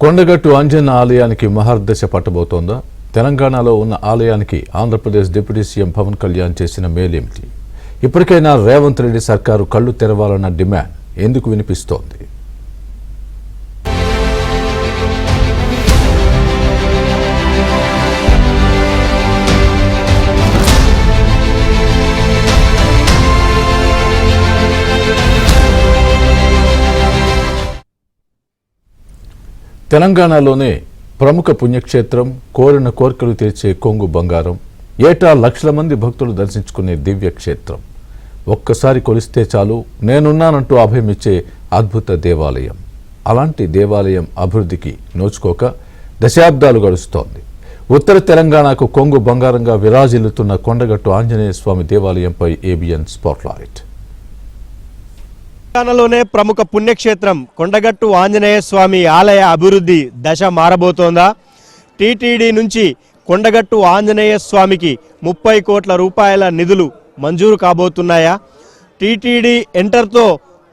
కొండగట్టు అంజన్న ఆలయానికి మహర్దశ పట్టబోతోందా? తెలంగాణలో ఉన్న ఆలయానికి ఆంధ్రప్రదేశ్ డిప్యూటీ సీఎం పవన్ కళ్యాణ్ చేసిన మేలేమిటి? ఇప్పటికైనా రేవంత్ రెడ్డి సర్కారు కళ్ళు తెరవాలన్న డిమాండ్ ఎందుకు వినిపిస్తోంది? తెలంగాణలోనే ప్రముఖ పుణ్యక్షేత్రం, కోరిన కోర్కెలు తీర్చే కొంగు బంగారం, ఏటా లక్షల మంది భక్తులు దర్శించుకునే దివ్యక్షేత్రం. ఒక్కసారి కొలిస్తే చాలు నేనున్నానంటూ అభయమిచ్చే అద్భుత దేవాలయం. అలాంటి దేవాలయం అభివృద్ధికి నోచుకోక దశాబ్దాలు గడుస్తోంది. ఉత్తర తెలంగాణకు కొంగు బంగారంగా విరాజిల్లుతున్న కొండగట్టు ఆంజనేయ స్వామి దేవాలయంపై ఏబిఎన్ స్పాట్లైట్. తెలంగాణలోనే ప్రముఖ పుణ్యక్షేత్రం కొండగట్టు ఆంజనేయ స్వామి ఆలయ అభివృద్ధి దశ మారబోతోందా? టీటీడీ నుంచి కొండగట్టు ఆంజనేయ స్వామికి 30 కోట్ల రూపాయల నిధులు మంజూరు కాబోతున్నాయా? టీటీడీ ఎంటర్తో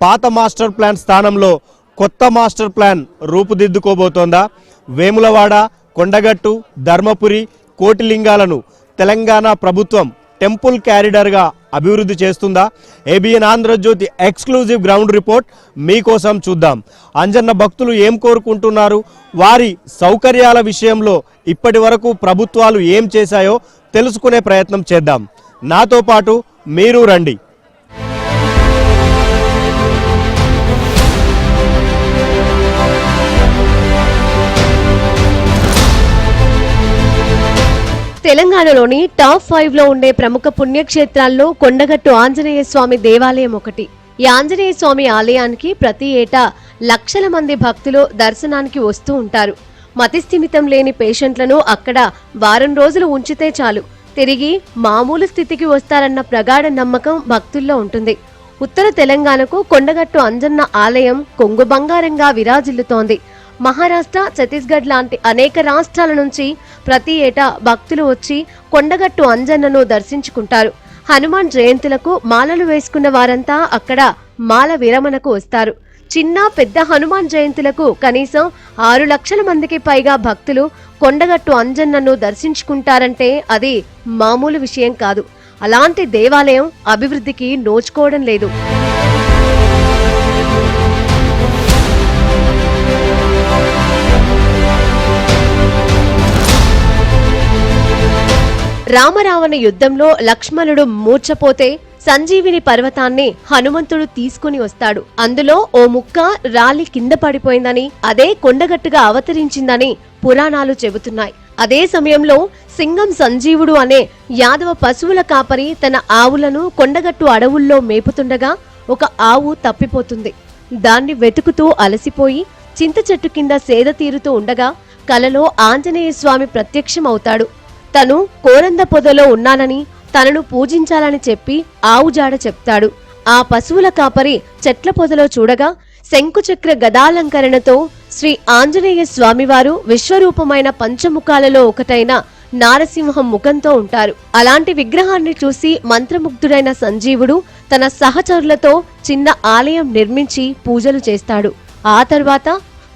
పాత మాస్టర్ ప్లాన్ స్థానంలో కొత్త మాస్టర్ ప్లాన్ రూపుదిద్దుకోబోతోందా? వేములవాడ, కొండగట్టు, ధర్మపురి, కోటిలింగాలను తెలంగాణ ప్రభుత్వం టెంపుల్ క్యారిడర్గా అభివృద్ధి చేస్తుందా? ABN Andhrajyothi exclusive ground report మీకోసం చూద్దాం. అంజన్న భక్తులు ఏం కోరుకుంటున్నారు, వారి సౌకర్యాల విషయంలో ఇప్పటి వరకు ప్రభుత్వాలు ఏం చేశాయో తెలుసుకునే ప్రయత్నం చేద్దాం. నాతో పాటు మీరు రండి. తెలంగాణలోని టాప్ 5 లో ఉండే ప్రముఖ పుణ్యక్షేత్రాల్లో కొండగట్టు ఆంజనేయ స్వామి దేవాలయం ఒకటి. ఈ ఆంజనేయ స్వామి ఆలయానికి ప్రతి ఏటా లక్షల మంది భక్తులు దర్శనానికి వస్తూ ఉంటారు. మతిస్థిమితం లేని పేషెంట్లను అక్కడ వారం రోజులు ఉంచితే చాలు తిరిగి మామూలు స్థితికి వస్తారన్న ప్రగాఢ నమ్మకం భక్తుల్లో ఉంటుంది. ఉత్తర తెలంగాణకు కొండగట్టు అంజన్న ఆలయం కొంగు బంగారంగా విరాజిల్లుతోంది. మహారాష్ట్ర, ఛత్తీస్గఢ్ లాంటి అనేక రాష్ట్రాల నుంచి ప్రతి ఏటా భక్తులు వచ్చి కొండగట్టు అంజన్నను దర్శించుకుంటారు. హనుమాన్ జయంతులకు మాలలు వేసుకున్న వారంతా అక్కడ మాల విరమణకు వస్తారు. చిన్న పెద్ద హనుమాన్ జయంతులకు కనీసం 6 లక్షల మందికి పైగా భక్తులు కొండగట్టు అంజన్నను దర్శించుకుంటారంటే అది మామూలు విషయం కాదు. అలాంటి దేవాలయం అభివృద్ధికి నోచుకోవడం లేదు. రామరావణ యుద్ధంలో లక్ష్మణుడు మూర్ఛపోతే సంజీవిని పర్వతాన్ని హనుమంతుడు తీసుకుని వస్తాడు. అందులో ఓ ముక్క రాలి కింద పడిపోయిందని, అదే కొండగట్టుగా అవతరించిందని పురాణాలు చెబుతున్నాయి. అదే సమయంలో సింగం సంజీవుడు అనే యాదవ పశువుల కాపరి తన ఆవులను కొండగట్టు అడవుల్లో మేపుతుండగా ఒక ఆవు తప్పిపోతుంది. దాన్ని వెతుకుతూ అలసిపోయి చింత చెట్టు కింద సేద తీరుతూ ఉండగా కలలో ఆంజనేయ స్వామి ప్రత్యక్షమవుతాడు. తను కోరంద పొదలో ఉన్నానని, తనను పూజించాలని చెప్పి ఆవు జాడ చెప్తాడు. ఆ పశువుల కాపరి చెట్ల పొదలో చూడగా శంకుచక్ర గదాలంకరణతో శ్రీ ఆంజనేయ స్వామివారు విశ్వరూపమైన పంచముఖాలలో ఒకటైన నారసింహం ముఖంతో ఉంటారు. అలాంటి విగ్రహాన్ని చూసి మంత్రముగ్ధుడైన సంజీవుడు తన సహచరులతో చిన్న ఆలయం నిర్మించి పూజలు చేస్తాడు. ఆ తర్వాత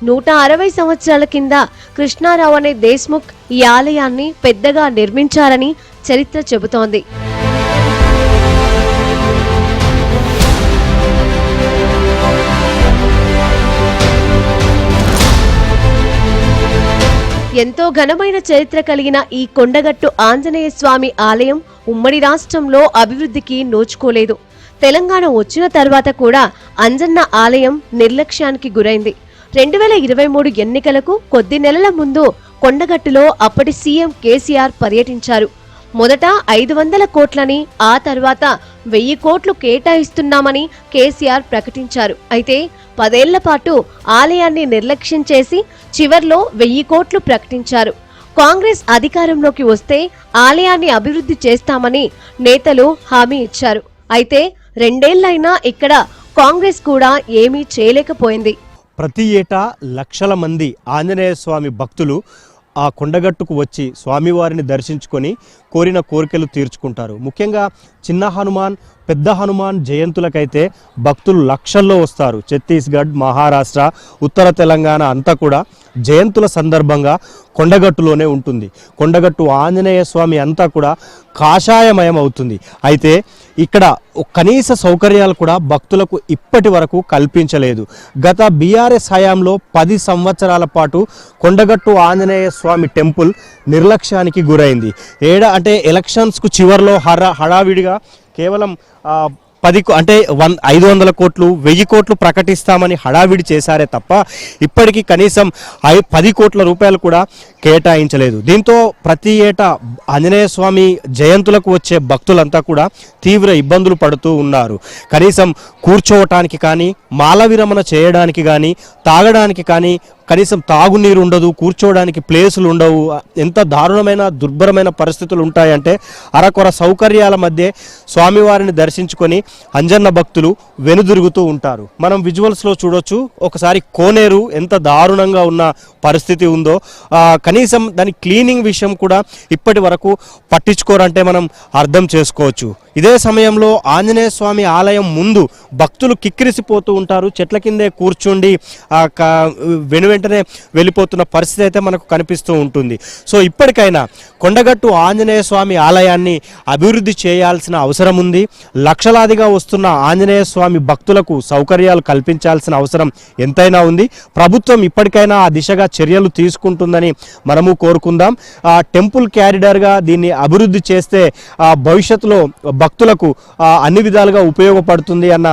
160 సంవత్సరాల కింద కృష్ణారావు అనే దేశ్ముఖ్ ఈ ఆలయాన్ని పెద్దగా నిర్మించారని చరిత్ర చెబుతోంది. ఎంతో ఘనమైన చరిత్ర కలిగిన ఈ కొండగట్టు ఆంజనేయ స్వామి ఆలయం ఉమ్మడి రాష్ట్రంలో అభివృద్ధికి నోచుకోలేదు. తెలంగాణ వచ్చిన తర్వాత కూడా అంజన్న ఆలయం నిర్లక్ష్యానికి గురైంది. 2023 ఎన్నికలకు కొద్ది నెలల ముందు కొండగట్టులో అప్పటి సీఎం కేసీఆర్ పర్యటించారు. మొదట 500 కోట్లని, ఆ తర్వాత 1000 కోట్లు కేటాయిస్తున్నామని కేసీఆర్ ప్రకటించారు. అయితే 10 ఏళ్ల పాటు ఆలయాన్ని నిర్లక్ష్యం చేసి చివర్లో 1000 కోట్లు ప్రకటించారు. కాంగ్రెస్ అధికారంలోకి వస్తే ఆలయాన్ని అభివృద్ధి చేస్తామని నేతలు హామీ ఇచ్చారు. అయితే 2 ఏళ్లైనా ఇక్కడ కాంగ్రెస్ కూడా ఏమీ చేయలేకపోయింది. ప్రతి ఏటా లక్షల మంది ఆంజనేయ స్వామి భక్తులు ఆ కొండగట్టుకు వచ్చి స్వామివారిని దర్శించుకొని కోరిన కోరికలు తీర్చుకుంటారు. ముఖ్యంగా చిన్న హనుమాన్, పెద్ద హనుమాన్ జయంతులకైతే భక్తులు లక్షల్లో వస్తారు. ఛత్తీస్గఢ్, మహారాష్ట్ర, ఉత్తర తెలంగాణ అంతా కూడా జయంతుల సందర్భంగా కొండగట్టులోనే ఉంటుంది. కొండగట్టు ఆంజనేయ స్వామి అంతా కూడా కాషాయమయం అవుతుంది. అయితే ఇక్కడ కనీస సౌకర్యాలు కూడా భక్తులకు ఇప్పటి వరకు కల్పించలేదు. గత బీఆర్ఎస్ హయాంలో 10 సంవత్సరాల పాటు కొండగట్టు ఆంజనేయ స్వామి టెంపుల్ నిర్లక్ష్యానికి గురైంది. అంటే ఎలక్షన్స్కు చివరిలో హడావిడిగా కేవలం 500 కోట్లు 1000 కోట్లు ప్రకటిస్తామని హడావిడి చేశారే తప్ప ఇప్పటికీ కనీసం 10 కోట్ల రూపాయలు కూడా కేటాయించలేదు. దీంతో ప్రతి ఏటా ఆంజనేయ స్వామి జయంతులకు వచ్చే భక్తులంతా కూడా తీవ్ర ఇబ్బందులు పడుతూ ఉన్నారు. కనీసం కూర్చోవటానికి కానీ, మాల విరమణ చేయడానికి కానీ, తాగడానికి కానీ కనీసం తాగునీరు ఉండదు, కూర్చోవడానికి ప్లేసులు ఉండవు. ఎంత దారుణమైన దుర్భరమైన పరిస్థితులు ఉంటాయంటే అరకొర సౌకర్యాల మధ్య స్వామివారిని దర్శించుకొని అంజన్న భక్తులు వెనుదిరుగుతూ ఉంటారు. మనం విజువల్స్లో చూడొచ్చు. ఒకసారి కోనేరు ఎంత దారుణంగా ఉన్న పరిస్థితి ఉందో, కనీసం దాని క్లీనింగ్ విషయం కూడా ఇప్పటి వరకు పట్టించుకోరంటే మనం అర్థం చేసుకోవచ్చు. ఇదే సమయంలో ఆంజనేయ స్వామి ఆలయం ముందు భక్తులు కిక్కిరిసిపోతూ ఉంటారు. చెట్ల కిందే కూర్చుండి వెంటనే వెళ్ళిపోతున్న పరిస్థితి అయితే మనకు కనిపిస్తూ ఉంటుంది. సో ఇప్పటికైనా కొండగట్టు ఆంజనేయ స్వామి ఆలయాన్ని అభివృద్ధి చేయాల్సిన అవసరం ఉంది. లక్షలాదిగా వస్తున్న ఆంజనేయ స్వామి భక్తులకు సౌకర్యాలు కల్పించాల్సిన అవసరం ఎంతైనా ఉంది. ప్రభుత్వం ఇప్పటికైనా ఆ దిశగా చర్యలు తీసుకుంటుందని మనము కోరుకుందాం. టెంపుల్ క్యారిడార్గా దీన్ని అభివృద్ధి చేస్తే భవిష్యత్తులో భక్తులకు అన్ని విధాలుగా ఉపయోగపడుతుంది అన్న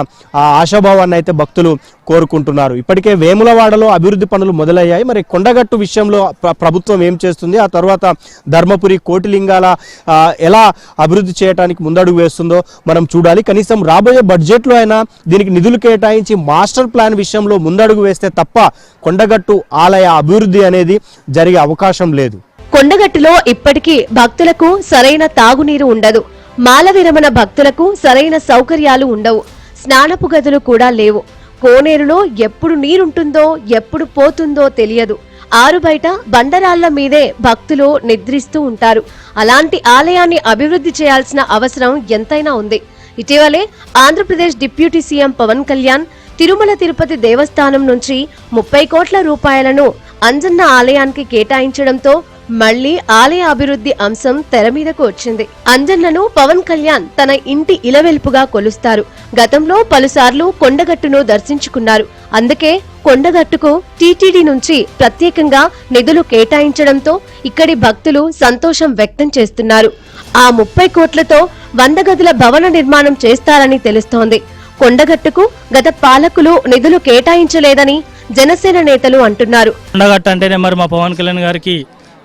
ఆశాభావాన్ని అయితే భక్తులు కోరుకుంటున్నారు. ఇప్పటికే వేములవాడలో అభివృద్ధి పనులు మొదలయ్యాయి. మరి కొండగట్టు విషయంలో ప్రభుత్వం ఏం చేస్తుంది, ఆ తర్వాత ధర్మపురి, కోటిలింగాల ఎలా అభివృద్ధి చేయడానికి ముందడుగు వేస్తుందో మనం చూడాలి. కనీసం రాబోయే బడ్జెట్లో అయినా దీనికి నిధులు కేటాయించి మాస్టర్ ప్లాన్ విషయంలో ముందడుగు వేస్తే తప్ప కొండగట్టు ఆలయ అభివృద్ధి అనేది జరిగే అవకాశం లేదు. కొండగట్టులో ఇప్పటికీ భక్తులకు సరైన తాగునీరు ఉండదు. మాల విరమణ భక్తులకు సరైన సౌకర్యాలు ఉండవు. స్నానపు గదులు కూడా లేవు. కోనేరులో ఎప్పుడు నీరుంటుందో ఎప్పుడు పోతుందో తెలియదు. ఆరు బయట బండరాళ్ల మీదే భక్తులు నిద్రిస్తూ ఉంటారు. అలాంటి ఆలయాన్ని అభివృద్ధి చేయాల్సిన అవసరం ఎంతైనా ఉంది. ఇటీవలే ఆంధ్రప్రదేశ్ డిప్యూటీ సీఎం పవన్ కళ్యాణ్ తిరుమల తిరుపతి దేవస్థానం నుంచి 30 కోట్ల రూపాయలను అంజన్న ఆలయానికి కేటాయించడంతో మళ్లీ ఆలయ అభివృద్ధి అంశం తెర మీదకు వచ్చింది. అంజన్నను పవన్ కళ్యాణ్ తన ఇంటి ఇలవెల్పుగా కొలుస్తారు. గతంలో పలుసార్లు కొండగట్టును దర్శించుకున్నారు. అందుకే కొండగట్టుకు టీటీడీ నుంచి ప్రత్యేకంగా నిధులు కేటాయించడంతో ఇక్కడి భక్తులు సంతోషం వ్యక్తం చేస్తున్నారు. ఆ 30 కోట్లతో 100 గదుల భవన నిర్మాణం చేస్తారని తెలుస్తోంది. కొండగట్టుకు గత పాలకులు నిధులు కేటాయించలేదని జనసేన నేతలు అంటున్నారు. కొండగట్టు అంటేనే మరి మా పవన్ కళ్యాణ్ గారికి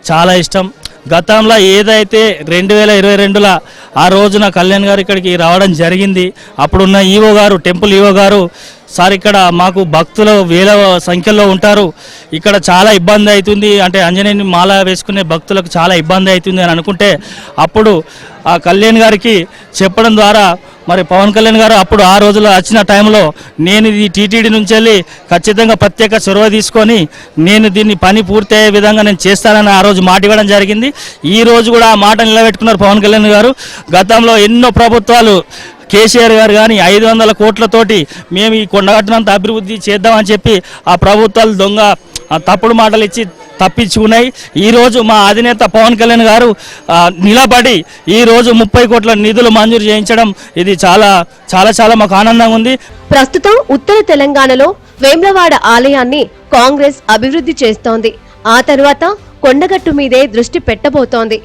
చాలా ఇష్టం. గతంలో ఏదైతే 2022లో ఆ రోజున కళ్యాణ్ గారు ఇక్కడికి రావడం జరిగింది. అప్పుడున్న ఈవో గారు, టెంపుల్ ఈవో గారు, సార్ ఇక్కడ మాకు భక్తులు వేల సంఖ్యలో ఉంటారు, ఇక్కడ చాలా ఇబ్బంది అవుతుంది, అంటే ఆంజనేయుని మాల వేసుకునే భక్తులకు చాలా ఇబ్బంది అవుతుంది అని అనుకుంటే అప్పుడు ఆ కళ్యాణ్ గారికి చెప్పడం ద్వారా మరి పవన్ కళ్యాణ్ గారు అప్పుడు ఆ రోజులో వచ్చిన టైంలో నేను ఈ టీటీడీ నుంచి వెళ్ళి ఖచ్చితంగా ప్రత్యేక చొరవ తీసుకొని నేను దీన్ని పని పూర్తయ్యే విధంగా నేను చేస్తానని ఆ రోజు మాట ఇవ్వడం జరిగింది. ఈ రోజు కూడా ఆ మాట నిలబెట్టుకున్నారు పవన్ కళ్యాణ్ గారు. గతంలో ఎన్నో ప్రభుత్వాలు కేసీఆర్ గారు కానీ 500 కోట్లతోటి మేము ఈ కొండగట్టునంత అభివృద్ధి చేద్దామని చెప్పి ఆ ప్రభుత్వాలు దొంగ తప్పుడు మాటలు ఇచ్చి తప్పించుకున్నాయి. ఈరోజు మా అధినేత పవన్ కళ్యాణ్ గారు నిలబడి ఈరోజు 30 కోట్ల నిధులు మంజూరు చేయించడం ఇది చాలా చాలా చాలా మాకు ఆనందంగా ఉంది. ప్రస్తుతం ఉత్తర తెలంగాణలో వేములవాడ ఆలయాన్ని కాంగ్రెస్ అభివృద్ధి చేస్తోంది. ఆ తరువాత కొండగట్టు మీదే దృష్టి పెట్టబోతోంది.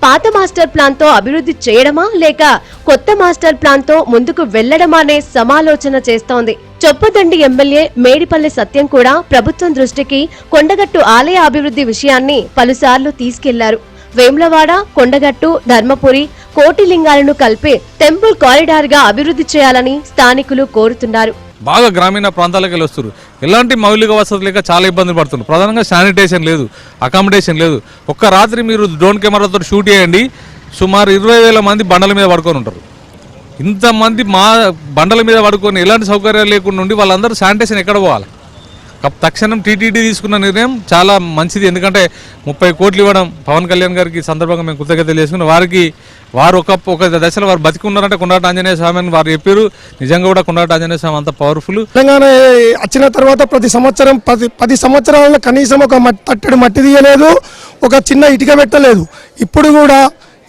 పాత మాస్టర్ ప్లాన్ తో అభివృద్ధి చేయడమా లేక కొత్త మాస్టర్ ప్లాన్ తో ముందుకు వెళ్లడమా అనే సమాలోచన చేస్తోంది. చొప్పదండి ఎమ్మెల్యే మేడిపల్లి సత్యం కూడా ప్రభుత్వం దృష్టికి కొండగట్టు ఆలయ అభివృద్ధి విషయాన్ని పలుసార్లు తీసుకెళ్లారు. వేములవాడ, కొండగట్టు, ధర్మపురి, కోటిలింగాలను కలిపి టెంపుల్ కారిడార్ గా అభివృద్ధి చేయాలని స్థానికులు కోరుతున్నారు. బాగా గ్రామీణ ప్రాంతాలకు వెళ్ళి వస్తారు. ఎలాంటి మౌలిక వసతులు లేక చాలా ఇబ్బందులు పడుతున్నారు. ప్రధానంగా శానిటేషన్ లేదు, అకామిడేషన్ లేదు. ఒక్క రాత్రి మీరు డ్రోన్ కెమెరాతో షూట్ చేయండి, సుమారు 20,000 మంది బండల మీద పడుకొని ఉంటారు. ఇంతమంది మా బండల మీద పడుకొని ఎలాంటి సౌకర్యాలు లేకుండా ఉండి వాళ్ళందరూ శానిటేషన్ ఎక్కడ పోవాలి? తక్షణం టీటీడీ తీసుకున్న నిర్ణయం చాలా మంచిది. ఎందుకంటే 30 కోట్లు ఇవ్వడం పవన్ కళ్యాణ్ గారికి ఈ సందర్భంగా మేము కృతజ్ఞతలు చేసుకున్నాం. వారు ఒక దశలో వారు బతికి ఉన్నారంటే కొండగట్టు ఆంజనేయ స్వామి అని వారు చెప్పారు. నిజంగా కూడా కొండగట్టు ఆంజనేయ స్వామి అంత పవర్ఫుల్. తెలంగాణ వచ్చిన తర్వాత ప్రతి సంవత్సరం 10 సంవత్సరాలలో కనీసం ఒక తట్టెడు మట్టి తీయలేదు, ఒక చిన్న ఇటుక పెట్టలేదు. ఇప్పుడు కూడా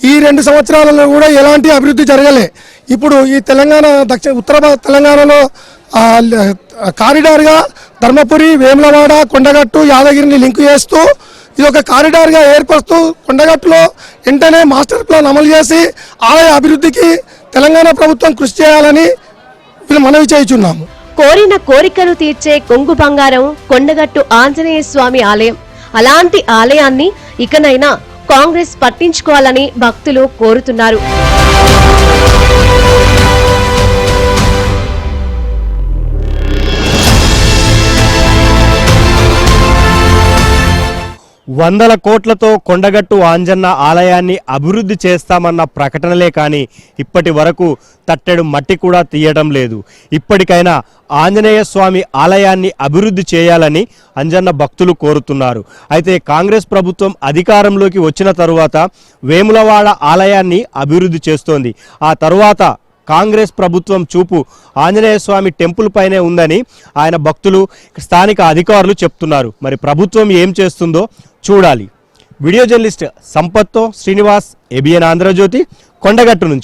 ఈ 2 సంవత్సరాలలో కూడా ఎలాంటి అభివృద్ధి జరగలే. ఇప్పుడు ఈ తెలంగాణ ఉత్తర తెలంగాణలో కారిడార్గా ధర్మపురి, వేములవాడ, కొండగట్టు, యాదగిరిని లింక్ చేస్తూ ఇది ఒక కారిడార్గా ఏర్పరుస్తూ కొండగట్టులో వెంటనే మాస్టర్ ప్లాన్ అమలు చేసి ఆలయ అభివృద్ధికి తెలంగాణ ప్రభుత్వం కృషి చేయాలని మనవి చేయుచున్నాము. కోరిన కోరికలు తీర్చే కొంగు బంగారం కొండగట్టు ఆంజనేయ స్వామి ఆలయం. అలాంటి ఆలయాన్ని ఇకనైనా కాంగ్రెస్ పట్టించుకోవాలని భక్తులు కోరుతున్నారు. వందల కోట్లతో కొండగట్టు ఆంజన్న ఆలయాన్ని అభివృద్ధి చేస్తామన్న ప్రకటనలే కానీ ఇప్పటి వరకు తట్టెడు మట్టి కూడా తీయడం లేదు. ఇప్పటికైనా ఆంజనేయ స్వామి ఆలయాన్ని అభివృద్ధి చేయాలని అంజన్న భక్తులు కోరుతున్నారు. అయితే కాంగ్రెస్ ప్రభుత్వం అధికారంలోకి వచ్చిన తరువాత వేములవాడ ఆలయాన్ని అభివృద్ధి చేస్తోంది. ఆ తరువాత కాంగ్రెస్ ప్రభుత్వం చూపు ఆంజనేయ స్వామి టెంపుల్ పైనే ఉందని ఆయన భక్తులు, స్థానిక అధికారులు చెప్తున్నారు. మరి ప్రభుత్వం ఏం చేస్తుందో చూడాలి. వీడియో జర్నలిస్ట్ సంపత్తో శ్రీనివాస్, ABN ఆంధ్రజ్యోతి, కొండగట్టు నుంచి.